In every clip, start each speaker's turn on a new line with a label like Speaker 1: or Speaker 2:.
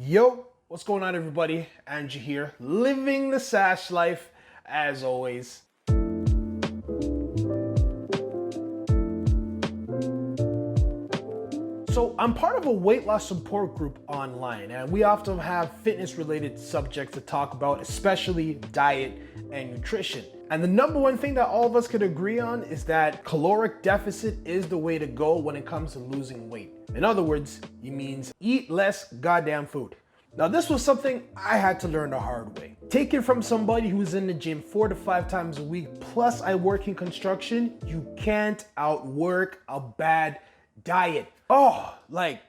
Speaker 1: Yo, what's going on everybody? Andrew here, living the S.A.S.H life as always. So I'm part of a weight loss support group online, and we often have fitness related subjects to talk about, especially diet and nutrition. And the number one thing that all of us could agree on is that caloric deficit is the way to go when it comes to losing weight. In other words, it means eat less goddamn food. Now this was something I had to learn the hard way. Taken from somebody who's in the gym 4 to 5 times a week, plus I work in construction, you can't outwork a bad diet. Oh, like,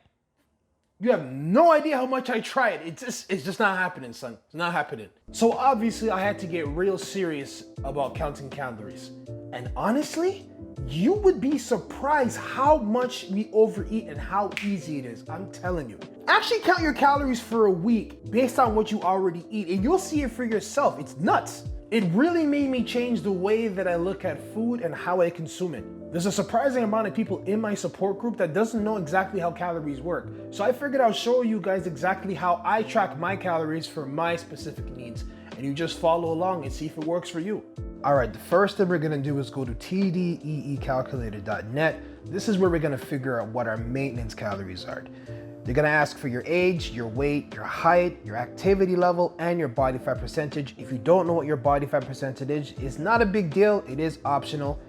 Speaker 1: you have no idea how much I tried. It's just not happening, son. It's not happening. So obviously I had to get real serious about counting calories. And honestly, you would be surprised how much we overeat and how easy it is. I'm telling you. Actually count your calories for a week based on what you already eat, and you'll see it for yourself. It's nuts. It really made me change the way that I look at food and how I consume it. There's a surprising amount of people in my support group that doesn't know exactly how calories work. So I figured I'll show you guys exactly how I track my calories for my specific needs, and you just follow along and see if it works for you. All right, the first thing we're gonna do is go to tdeecalculator.net. This is where we're gonna figure out what our maintenance calories are. They're gonna ask for your age, your weight, your height, your activity level, and your body fat percentage. If you don't know what your body fat percentage is, it's not a big deal, it is optional.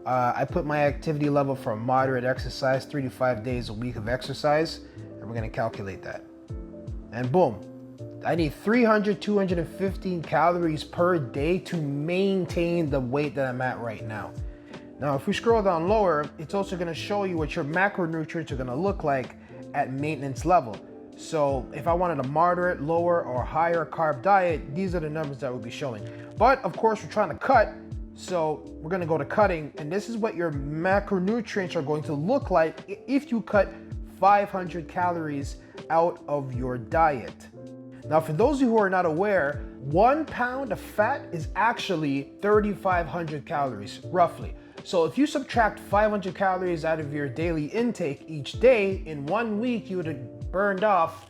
Speaker 1: I put my activity level for moderate exercise, 3 to 5 days a week of exercise, and we're gonna calculate that. And boom, I need 215 calories per day to maintain the weight that I'm at right now. Now, if we scroll down lower, it's also gonna show you what your macronutrients are gonna look like at maintenance level. So if I wanted a moderate, lower, or higher carb diet, these are the numbers that we'll be showing. But of course, we're trying to cut, so we're gonna go to cutting, and this is what your macronutrients are going to look like if you cut 500 calories out of your diet. Now, for those of you who are not aware, 1 pound of fat is actually 3,500 calories, roughly. So if you subtract 500 calories out of your daily intake each day, in 1 week, you would have burned off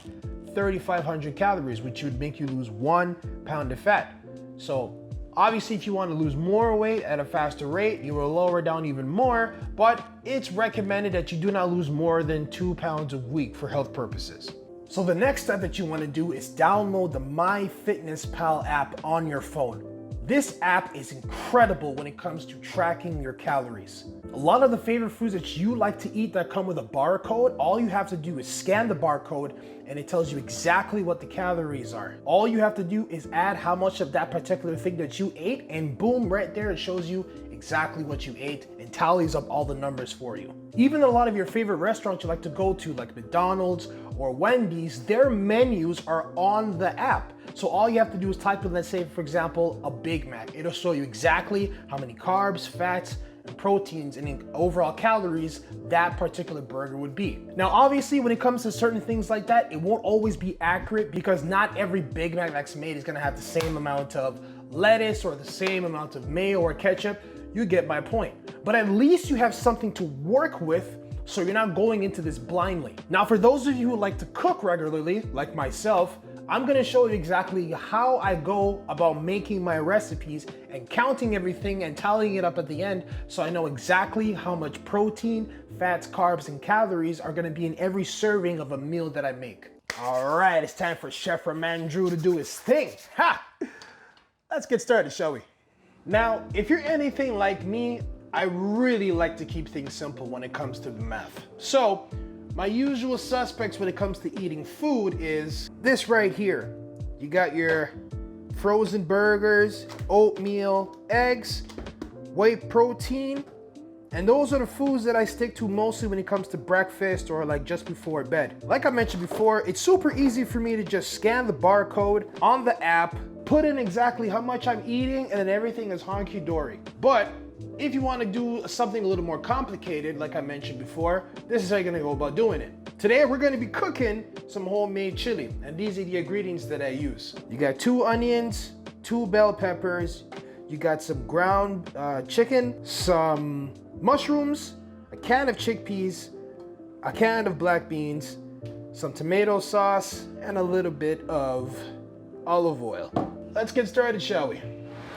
Speaker 1: 3,500 calories, which would make you lose 1 pound of fat. So obviously, if you want to lose more weight at a faster rate, you will lower down even more, but it's recommended that you do not lose more than 2 pounds a week for health purposes. So the next step that you want to do is download the MyFitnessPal app on your phone. This app is incredible when it comes to tracking your calories. A lot of the favorite foods that you like to eat that come with a barcode, all you have to do is scan the barcode and it tells you exactly what the calories are. All you have to do is add how much of that particular thing that you ate, and boom, right there it shows you exactly what you ate and tallies up all the numbers for you. Even a lot of your favorite restaurants you like to go to, like McDonald's or Wendy's, their menus are on the app. So all you have to do is type in, let's say, for example, a Big Mac. It'll show you exactly how many carbs, fats, and proteins and overall calories that particular burger would be. Now, obviously, when it comes to certain things like that, it won't always be accurate because not every Big Mac that's made is gonna have the same amount of lettuce or the same amount of mayo or ketchup. You get my point. But at least you have something to work with, so you're not going into this blindly. Now, for those of you who like to cook regularly, like myself, I'm gonna show you exactly how I go about making my recipes and counting everything and tallying it up at the end, so I know exactly how much protein, fats, carbs, and calories are gonna be in every serving of a meal that I make. All right, it's time for Chef Andrew to do his thing. Ha! Let's get started, shall we? Now, if you're anything like me, I really like to keep things simple when it comes to the math. So, my usual suspects when it comes to eating food is this right here. You got your frozen burgers, oatmeal, eggs, whey protein, and those are the foods that I stick to mostly when it comes to breakfast or like just before bed. Like I mentioned before, it's super easy for me to just scan the barcode on the app, put in exactly how much I'm eating, and then everything is honky-dory. But if you want to do something a little more complicated, like I mentioned before, this is how you're going to go about doing it. Today, we're going to be cooking some homemade chili, and these are the ingredients that I use. You got 2 onions, 2 bell peppers, you got some ground chicken, some mushrooms, a can of chickpeas, a can of black beans, some tomato sauce, and a little bit of olive oil. Let's get started, shall we?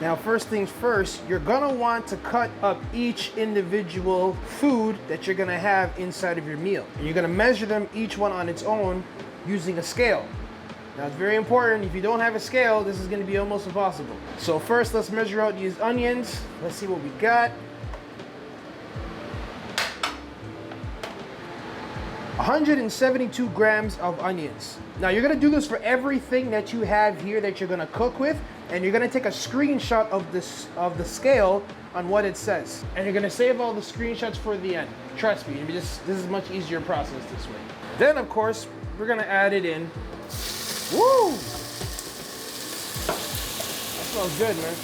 Speaker 1: Now, first things first, you're gonna want to cut up each individual food that you're gonna have inside of your meal. And you're gonna measure them each one on its own using a scale. Now, it's very important, if you don't have a scale, this is gonna be almost impossible. So first, let's measure out these onions. Let's see what we got. 172 grams of onions. Now, you're gonna do this for everything that you have here that you're gonna cook with, and you're gonna take a screenshot of the scale on what it says. And you're gonna save all the screenshots for the end. Trust me, this is a much easier process this way. Then, of course, we're gonna add it in. Woo! That smells good, man.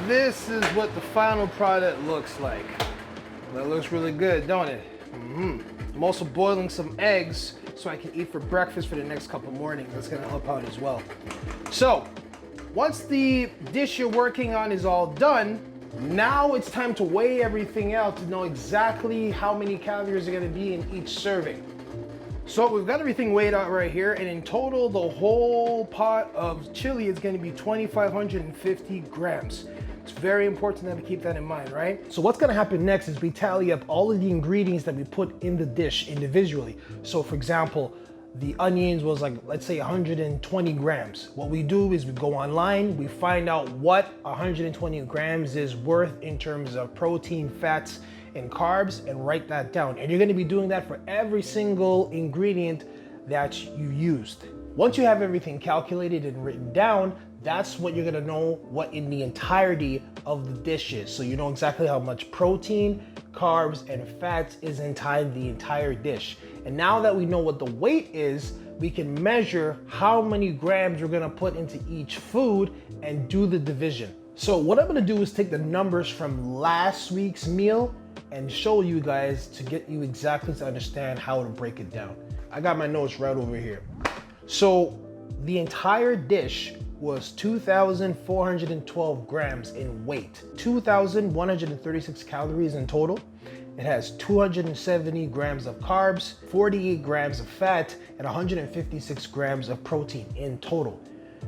Speaker 1: This is what the final product looks like. That looks really good, don't it? I'm also boiling some eggs so I can eat for breakfast for the next couple mornings. That's gonna help out as well. So, once the dish you're working on is all done, now it's time to weigh everything out to know exactly how many calories are gonna be in each serving. So we've got everything weighed out right here, and in total, the whole pot of chili is gonna be 2,550 grams. It's very important that we keep that in mind, right? So what's gonna happen next is we tally up all of the ingredients that we put in the dish individually. So for example, the onions was like, let's say 120 grams. What we do is we go online, we find out what 120 grams is worth in terms of protein, fats, and carbs, and write that down. And you're gonna be doing that for every single ingredient that you used. Once you have everything calculated and written down, that's what you're gonna know what in the entirety of the dish is. So you know exactly how much protein, carbs, and fats is inside the entire dish. And now that we know what the weight is, we can measure how many grams we're gonna put into each food and do the division. So what I'm gonna do is take the numbers from last week's meal and show you guys to get you exactly to understand how to break it down. I got my notes right over here. So the entire dish was 2,412 grams in weight, 2,136 calories in total. It has 270 grams of carbs, 48 grams of fat, and 156 grams of protein in total.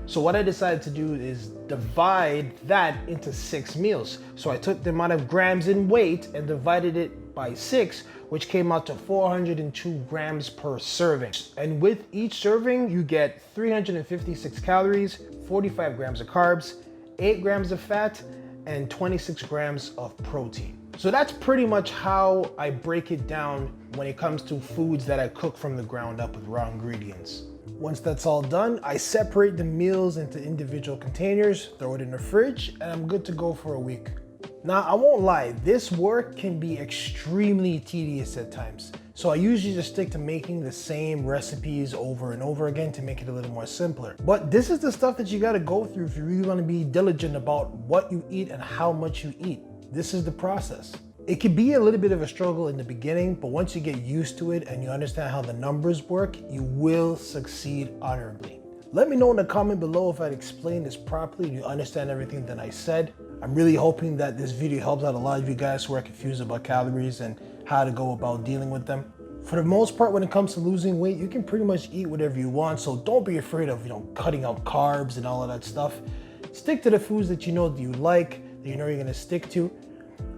Speaker 1: So what I decided to do is divide that into 6 meals. So I took the amount of grams in weight and divided it by 6, which came out to 402 grams per serving. And with each serving, you get 356 calories, 45 grams of carbs, 8 grams of fat, and 26 grams of protein. So that's pretty much how I break it down when it comes to foods that I cook from the ground up with raw ingredients. Once that's all done, I separate the meals into individual containers, throw it in the fridge, and I'm good to go for a week. Now, I won't lie, this work can be extremely tedious at times. So I usually just stick to making the same recipes over and over again to make it a little more simpler. But this is the stuff that you gotta go through if you really wanna be diligent about what you eat and how much you eat. This is the process. It can be a little bit of a struggle in the beginning, but once you get used to it and you understand how the numbers work, you will succeed honorably. Let me know in the comment below if I'd explained this properly and you understand everything that I said. I'm really hoping that this video helps out a lot of you guys who are confused about calories and how to go about dealing with them. For the most part, when it comes to losing weight, you can pretty much eat whatever you want, so don't be afraid of, cutting out carbs and all of that stuff. Stick to the foods that you know that you like, that you know you're gonna stick to,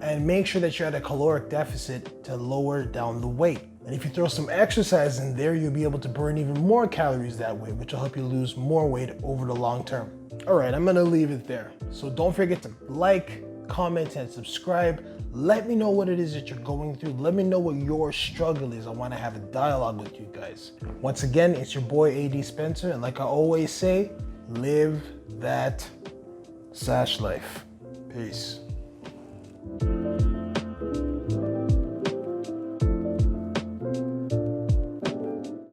Speaker 1: and make sure that you're at a caloric deficit to lower down the weight. And if you throw some exercise in there, you'll be able to burn even more calories that way, which will help you lose more weight over the long term. All right, I'm gonna leave it there. So don't forget to like, comment, and subscribe. Let me know what it is that you're going through. Let me know what your struggle is. I wanna have a dialogue with you guys. Once again, it's your boy AD Spencer, and like I always say, live that S.A.S.H life. Peace.